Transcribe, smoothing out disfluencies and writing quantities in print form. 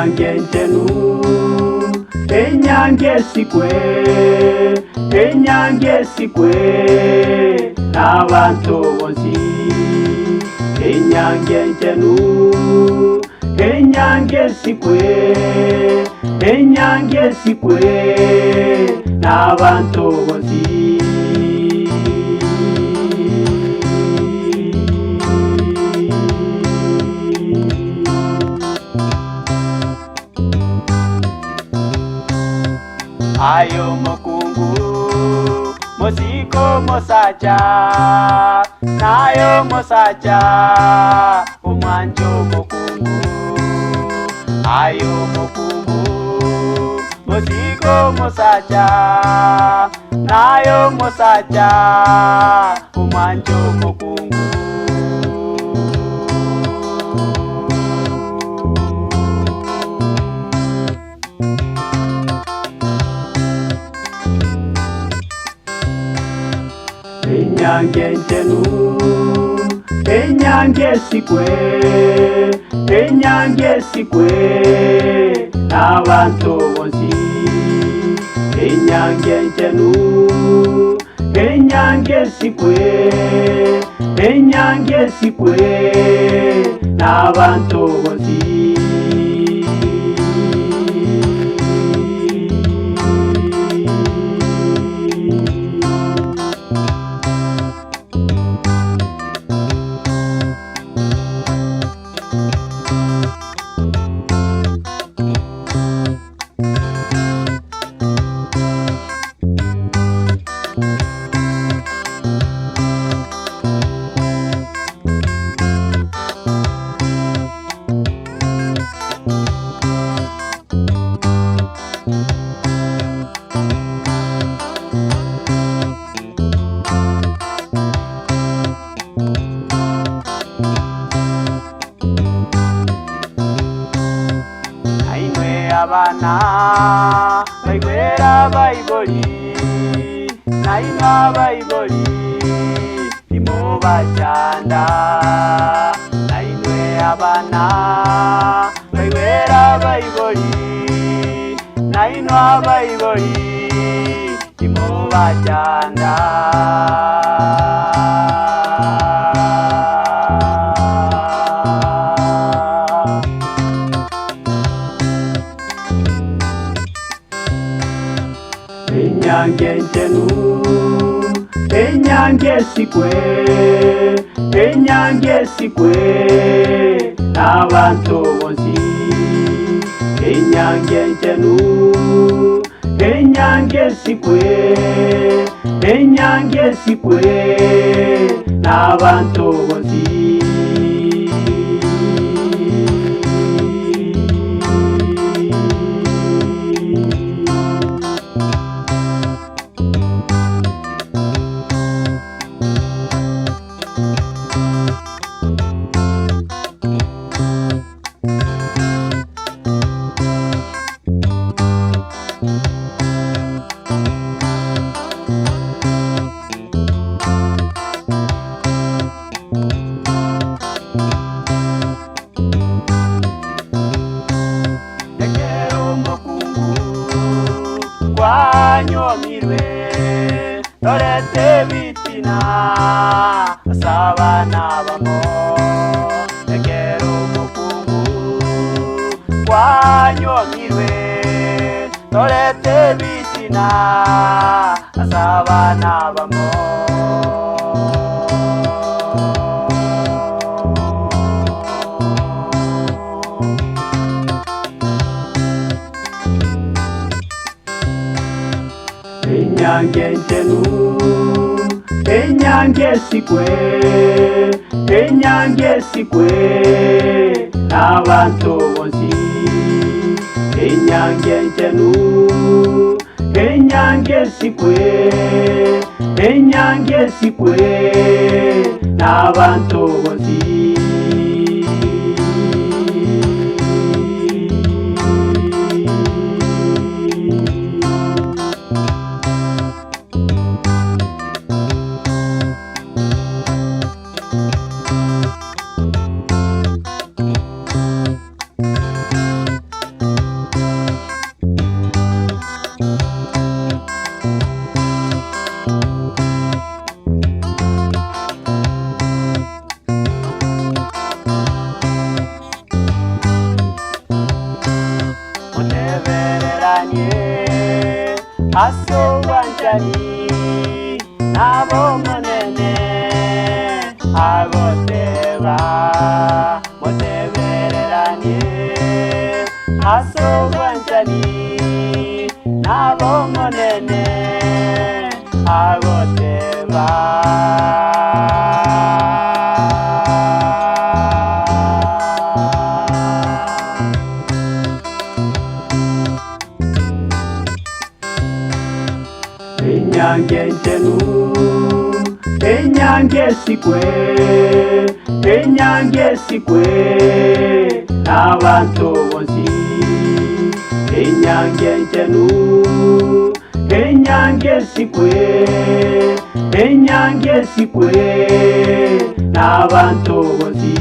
enyange ntenu, enyange sikwe, enyange sikwe, n'abantu bonsi. Enyange ntenu, enyange sikwe, enyange sikwe, n'abantu bonsi. Ayo mukungu, musiko mosaja, nayo mosaja, umwanjo mukungu. Ayo mukungu, musiko mosaja, nayo mosaja, umwanjo mukungu. Enyange ntenu, enyange sikwe, enyange sikwe, n'abantu bonsi. Enyange ntenu, enyange sikwe, enyange sikwe, n'abantu bonsi. Abana baigwera baiboli, nainwa baiboli, imo bachanda. Nainwe abana baigwera baiboli, nainwa baiboli, imo bachanda. Enyange ntenu, enyange sikwe, enyange sikwe, n'abantu bonsi. Enyange ntenu, enyange sikwe, enyange sikwe, n'abantu bonsi. Nyomirwe norete bitina asabana bamo ekero mukungu nyomirwe norete bitina asabana bamo. Enyange ntenu, enyange sikwe, enyange sikwe, n'abantu bonsi. Enyange ntenu, enyange sikwe, enyange sikwe, n'abantu bonsi. asobanjani nabo monene agoteba motebereranie asobanjani nabo monene agoteba. Enyange njenu, enyange sikwe, enyange sikwe, n'abantu bonsi. Enyange njenu, enyange sikwe, enyange sikwe, n'abantu bonsi.